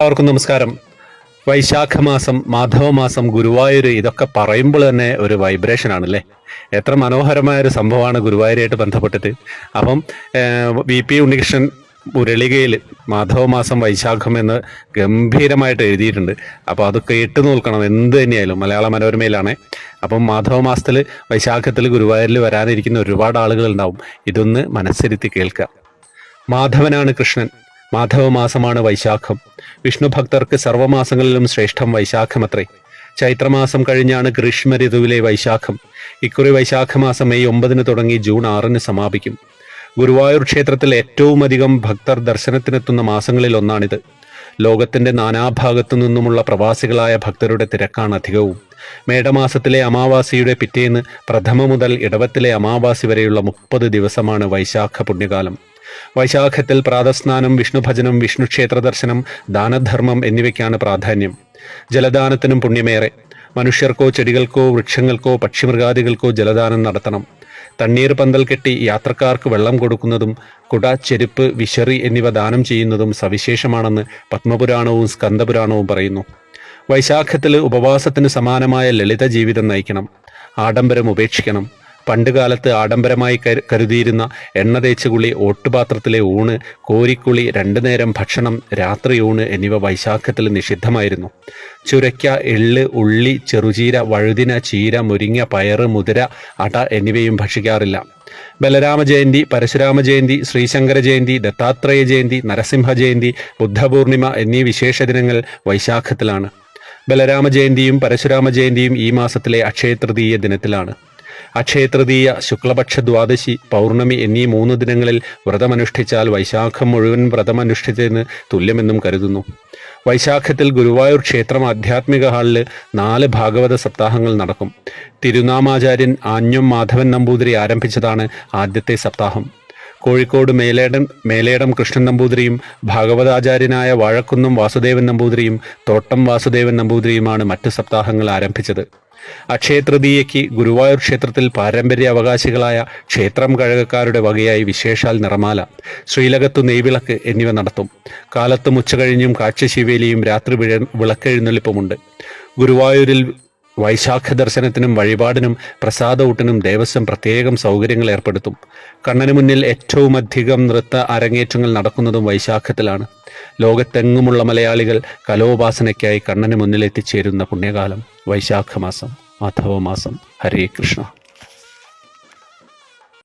എല്ലാവർക്കും നമസ്കാരം. വൈശാഖമാസം, മാധവമാസം, ഗുരുവായൂർ, ഇതൊക്കെ പറയുമ്പോൾ തന്നെ ഒരു വൈബ്രേഷൻ ആണല്ലേ. എത്ര മനോഹരമായ ഒരു സംഭവമാണ് ഗുരുവായൂരായിട്ട് ബന്ധപ്പെട്ടിട്ട്. അപ്പം VP ഉണ്ണികൃഷ്ണൻ മുരളികയിൽ മാധവമാസം വൈശാഖം എന്ന് ഗംഭീരമായിട്ട് എഴുതിയിട്ടുണ്ട്. അപ്പോൾ അത് കേട്ട് നോക്കണം, എന്ത് തന്നെയായാലും. മലയാള മനോരമയിലാണ്. അപ്പം മാധവമാസത്തിൽ വൈശാഖത്തിൽ ഗുരുവായൂരിൽ വരാനിരിക്കുന്ന ഒരുപാട് ആളുകൾ ഉണ്ടാവും. ഇതൊന്ന് മനസ്സിരുത്തി കേൾക്കുക. മാധവനാണ് കൃഷ്ണൻ, മാധവമാസമാണ് വൈശാഖം. വിഷ്ണു ഭക്തർക്ക് സർവ്വമാസങ്ങളിലും ശ്രേഷ്ഠം വൈശാഖമത്രേ. ചൈത്രമാസം കഴിഞ്ഞാണ് ഗ്രീഷ്മ ഋതുവിലെ വൈശാഖം. ഇക്കുറി വൈശാഖമാസം മെയ് 9 തുടങ്ങി ജൂൺ 6 സമാപിക്കും. ഗുരുവായൂർ ക്ഷേത്രത്തിൽ ഏറ്റവും അധികം ഭക്തർ ദർശനത്തിനെത്തുന്ന മാസങ്ങളിൽ ഒന്നാണിത്. ലോകത്തിന്റെ നാനാഭാഗത്തു നിന്നുമുള്ള പ്രവാസികളായ ഭക്തരുടെ തിരക്കാണ് അധികവും. മേടമാസത്തിലെ അമാവാസിയുടെ പിറ്റേന്ന് പ്രഥമ മുതൽ ഇടവത്തിലെ അമാവാസി വരെയുള്ള 30 ദിവസമാണ് വൈശാഖ പുണ്യകാലം. വൈശാഖത്തിൽ പ്രാതസ്നാനം, വിഷ്ണുഭജനം, വിഷ്ണു ക്ഷേത്ര ദർശനം, ദാനധർമ്മം എന്നിവയ്ക്കാണ് പ്രാധാന്യം. ജലദാനത്തിനും പുണ്യമേറെ. മനുഷ്യർക്കോ ചെടികൾക്കോ വൃക്ഷങ്ങൾക്കോ പക്ഷിമൃഗാദികൾക്കോ ജലദാനം നടത്തണം. തണ്ണീർ പന്തൽ കെട്ടി യാത്രക്കാർക്ക് വെള്ളം കൊടുക്കുന്നതും കുട, ചെരുപ്പ്, വിശറി എന്നിവ ദാനം ചെയ്യുന്നതും സവിശേഷമാണെന്ന് പത്മപുരാണവും സ്കന്ദപുരാണവും പറയുന്നു. വൈശാഖത്തിൽ ഉപവാസത്തിന് സമാനമായ ലളിത ജീവിതം നയിക്കണം. ആഡംബരം ഉപേക്ഷിക്കണം. പണ്ടുകാലത്ത് ആഡംബരമായി കരുതിയിരുന്ന എണ്ണ തേച്ചുകുളി, ഓട്ടുപാത്രത്തിലെ ഊണ്, കോരിക്കുളി, 2 നേരം ഭക്ഷണം, രാത്രി ഊണ് എന്നിവ വൈശാഖത്തിൽ നിഷിദ്ധമായിരുന്നു. ചുരയ്ക്ക, എള്ള്, ഉള്ളി, ചെറുചീര, വഴുതിന, ചീര, മുരിങ്ങ, പയറ്, മുതിര, അട എന്നിവയും ഭക്ഷിക്കാറില്ല. ബലരാമ ജയന്തി, പരശുരാമ ജയന്തി, ശ്രീശങ്കര ജയന്തി, ദത്താത്രേയ ജയന്തി, നരസിംഹ ജയന്തി, ബുദ്ധപൂർണിമ എന്നീ വിശേഷ ദിനങ്ങൾ വൈശാഖത്തിലാണ്. ബലരാമ ജയന്തിയും പരശുരാമ ജയന്തിയും ഈ മാസത്തിലെ അക്ഷയതൃതീയ ദിനത്തിലാണ്. അക്ഷയതൃതീയ, ശുക്ലപക്ഷ ദ്വാദശി, പൗർണമി എന്നീ 3 ദിനങ്ങളിൽ വ്രതമനുഷ്ഠിച്ചാൽ വൈശാഖം മുഴുവൻ വ്രതമനുഷ്ഠിച്ചതിന് തുല്യമെന്നും കരുതുന്നു. വൈശാഖത്തിൽ ഗുരുവായൂർ ക്ഷേത്രം ആധ്യാത്മിക ഹാളിൽ 4 ഭാഗവത സപ്താഹങ്ങൾ നടക്കും. തിരുനാമാചാര്യൻ ആഞ്ഞം മാധവൻ നമ്പൂതിരി ആരംഭിച്ചതാണ് ആദ്യത്തെ സപ്താഹം. കോഴിക്കോട് മേലേടം കൃഷ്ണൻ നമ്പൂതിരിയും ഭാഗവതാചാര്യനായ വാഴക്കുന്നം വാസുദേവൻ നമ്പൂതിരിയും തോട്ടം വാസുദേവൻ നമ്പൂതിരിയുമാണ് മറ്റ് സപ്താഹങ്ങൾ ആരംഭിച്ചത്. അക്ഷയതൃതീയയ്ക്ക് ഗുരുവായൂർ ക്ഷേത്രത്തിൽ പാരമ്പര്യ അവകാശികളായ ക്ഷേത്രം കഴകക്കാരുടെ വകയായി വിശേഷാൽ നിറമാല, ശ്രീലകത്തു നെയ്വിളക്ക് എന്നിവ നടത്തും. കാലത്തും ഉച്ചകഴിഞ്ഞും കാഴ്ചശിവേലിയും രാത്രി വിളക്കെഴുന്നള്ളിപ്പുമുണ്ട്. ഗുരുവായൂരിൽ വൈശാഖ ദർശനത്തിനും വഴിപാടിനും പ്രസാദഊട്ടിനും ദേവസ്വം പ്രത്യേകം സൗകര്യങ്ങൾ ഏർപ്പെടുത്തും. കണ്ണന് മുന്നിൽ ഏറ്റവും അധികം നൃത്ത അരങ്ങേറ്റങ്ങൾ നടക്കുന്നതും വൈശാഖത്തിലാണ്. ലോകത്തെങ്ങുമുള്ള മലയാളികൾ കലോപാസനയ്ക്കായി കണ്ണന് മുന്നിൽ എത്തിച്ചേരുന്ന പുണ്യകാലം വൈശാഖമാസം, മാധവമാസം. ഹരേ കൃഷ്ണ.